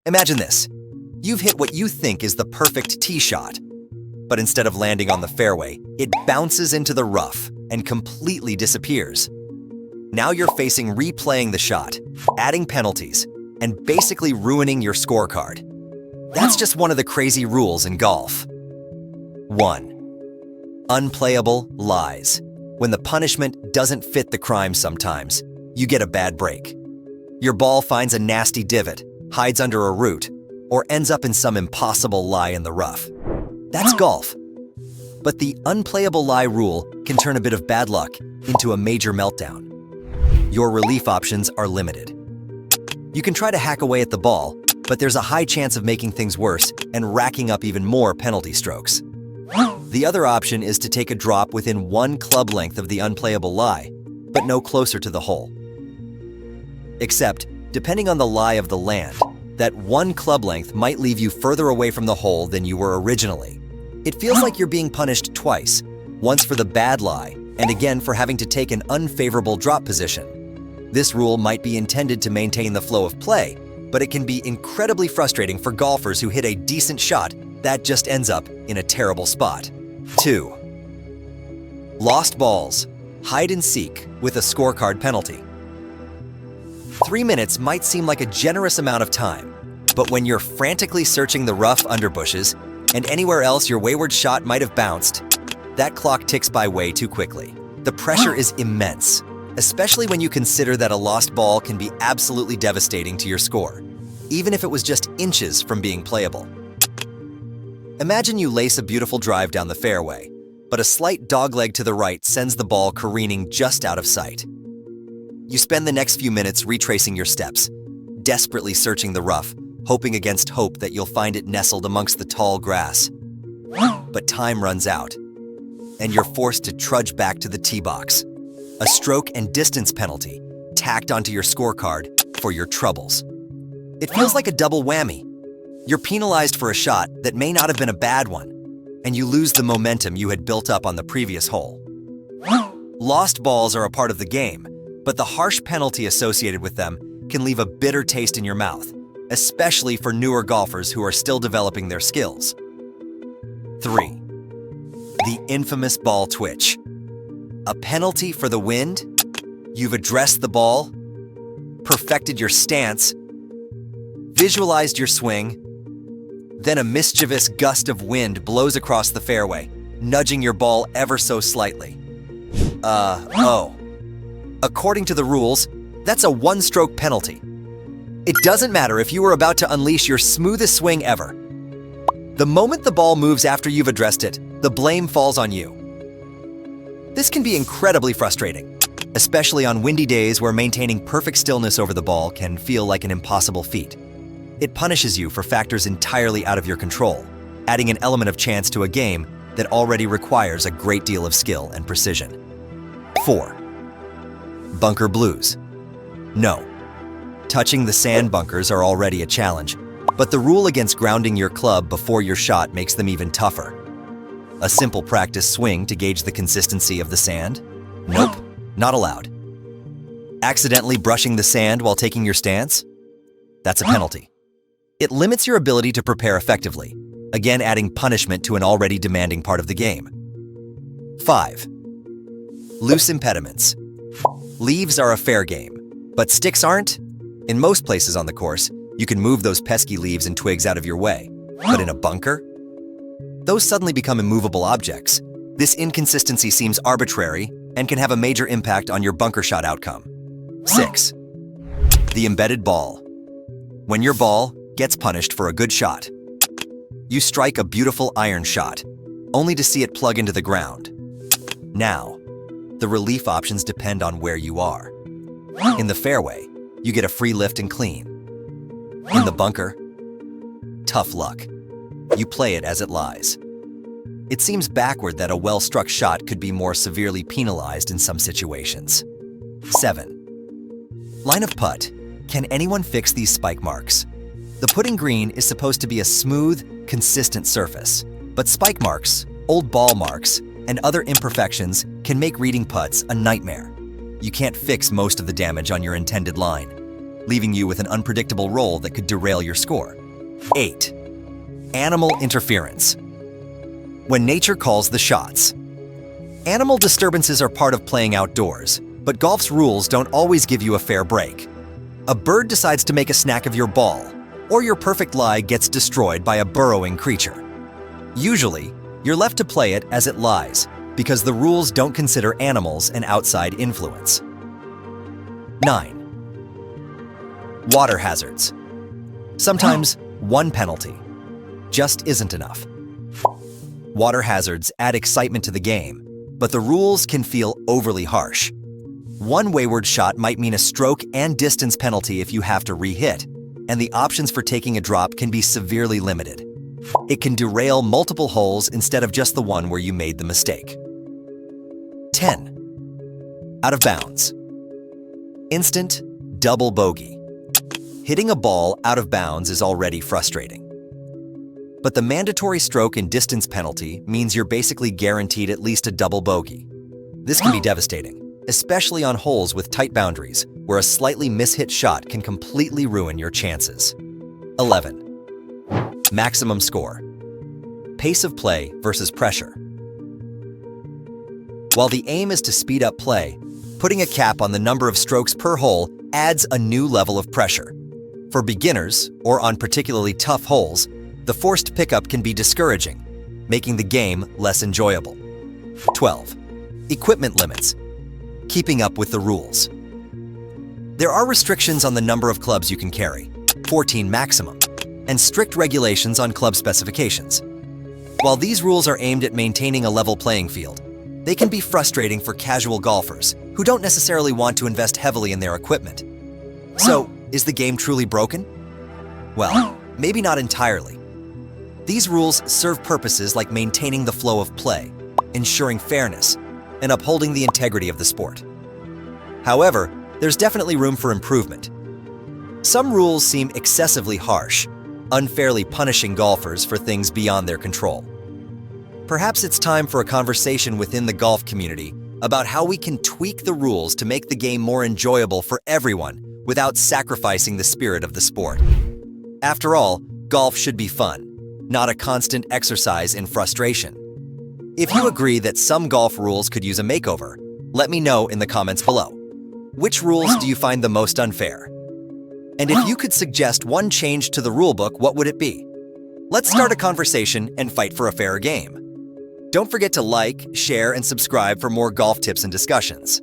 Imagine this. You've hit what you think is the perfect tee shot, but instead of landing on the fairway, it bounces into the rough and completely disappears. Now you're facing replaying the shot, adding penalties, and basically ruining your scorecard. That's just one of the crazy rules in golf. 1. Unplayable lies. When the punishment doesn't fit the crime sometimes, you get a bad break. Your ball finds a nasty divot, hides under a root, or ends up in some impossible lie in the rough. That's golf. But the unplayable lie rule can turn a bit of bad luck into a major meltdown. Your relief options are limited. You can try to hack away at the ball, but there's a high chance of making things worse and racking up even more penalty strokes. The other option is to take a drop within 1 club length of the unplayable lie, but no closer to the hole. Except, depending on the lie of the land, that 1 club length might leave you further away from the hole than you were originally. It feels like you're being punished twice, once for the bad lie, and again for having to take an unfavorable drop position. This rule might be intended to maintain the flow of play, but it can be incredibly frustrating for golfers who hit a decent shot that just ends up in a terrible spot. 2. Lost balls. Hide and seek with a scorecard penalty. 3 minutes might seem like a generous amount of time, but when you're frantically searching the rough underbushes and anywhere else your wayward shot might have bounced, that clock ticks by way too quickly. The pressure is immense, especially when you consider that a lost ball can be absolutely devastating to your score, even if it was just inches from being playable. Imagine you lace a beautiful drive down the fairway, but a slight dogleg to the right sends the ball careening just out of sight. You spend the next few minutes retracing your steps, desperately searching the rough, hoping against hope that you'll find it nestled amongst the tall grass. But time runs out, and you're forced to trudge back to the tee box. A stroke and distance penalty tacked onto your scorecard for your troubles. It feels like a double whammy. You're penalized for a shot that may not have been a bad one, and you lose the momentum you had built up on the previous hole. Lost balls are a part of the game, but the harsh penalty associated with them can leave a bitter taste in your mouth, especially for newer golfers who are still developing their skills. 3. The infamous ball twitch. A penalty for the wind? You've addressed the ball, perfected your stance, visualized your swing, then a mischievous gust of wind blows across the fairway, nudging your ball ever so slightly. According to the rules, that's a 1-stroke penalty. It doesn't matter if you were about to unleash your smoothest swing ever. The moment the ball moves after you've addressed it, the blame falls on you. This can be incredibly frustrating, especially on windy days where maintaining perfect stillness over the ball can feel like an impossible feat. It punishes you for factors entirely out of your control, adding an element of chance to a game that already requires a great deal of skill and precision. 4. Bunker blues. No. Touching the sand bunkers are already a challenge, but the rule against grounding your club before your shot makes them even tougher. A simple practice swing to gauge the consistency of the sand? Nope, not allowed. Accidentally brushing the sand while taking your stance? That's a penalty. It limits your ability to prepare effectively, again adding punishment to an already demanding part of the game. 5. Loose impediments. Leaves are a fair game, but sticks aren't. In most places on the course, you can move those pesky leaves and twigs out of your way. But in a bunker? Those suddenly become immovable objects. This inconsistency seems arbitrary and can have a major impact on your bunker shot outcome. 6. The embedded ball. When your ball gets punished for a good shot, you strike a beautiful iron shot, only to see it plug into the ground. Now, the relief options depend on where you are. In the fairway, you get a free lift and clean. In the bunker, tough luck. You play it as it lies. It seems backward that a well-struck shot could be more severely penalized in some situations. 7. Line of putt. Can anyone fix these spike marks? The putting green is supposed to be a smooth, consistent surface, but spike marks, old ball marks, and other imperfections can make reading putts a nightmare. You can't fix most of the damage on your intended line. leaving you with an unpredictable roll that could derail your score. 8. Animal interference. When nature calls the shots. Animal disturbances are part of playing outdoors, but golf's rules don't always give you a fair break. A bird decides to make a snack of your ball, or your perfect lie gets destroyed by a burrowing creature. Usually, you're left to play it as it lies, because the rules don't consider animals an outside influence. 9. Water hazards. Sometimes one penalty just isn't enough. Water hazards add excitement to the game, but the rules can feel overly harsh. One wayward shot might mean a stroke and distance penalty if you have to re-hit, and the options for taking a drop can be severely limited. It can derail multiple holes instead of just the one where you made the mistake. 10. Out of bounds. Instant double bogey. Hitting a ball out of bounds is already frustrating. But the mandatory stroke and distance penalty means you're basically guaranteed at least a double bogey. This can be devastating, especially on holes with tight boundaries, where a slightly mishit shot can completely ruin your chances. 11. Maximum score. Pace of play versus pressure. While the aim is to speed up play, putting a cap on the number of strokes per hole adds a new level of pressure. For beginners, or on particularly tough holes, the forced pickup can be discouraging, making the game less enjoyable. 12. Equipment limits. Keeping up with the rules. There are restrictions on the number of clubs you can carry, 14 maximum, and strict regulations on club specifications. While these rules are aimed at maintaining a level playing field, they can be frustrating for casual golfers who don't necessarily want to invest heavily in their equipment. So, is the game truly broken? Well, maybe not entirely. These rules serve purposes like maintaining the flow of play, ensuring fairness, and upholding the integrity of the sport. However, there's definitely room for improvement. Some rules seem excessively harsh, unfairly punishing golfers for things beyond their control. Perhaps it's time for a conversation within the golf community about how we can tweak the rules to make the game more enjoyable for everyone without sacrificing the spirit of the sport. After all, golf should be fun, not a constant exercise in frustration. If you agree that some golf rules could use a makeover, let me know in the comments below. Which rules do you find the most unfair? And if you could suggest one change to the rulebook, what would it be? Let's start a conversation and fight for a fairer game. Don't forget to like, share, and subscribe for more golf tips and discussions.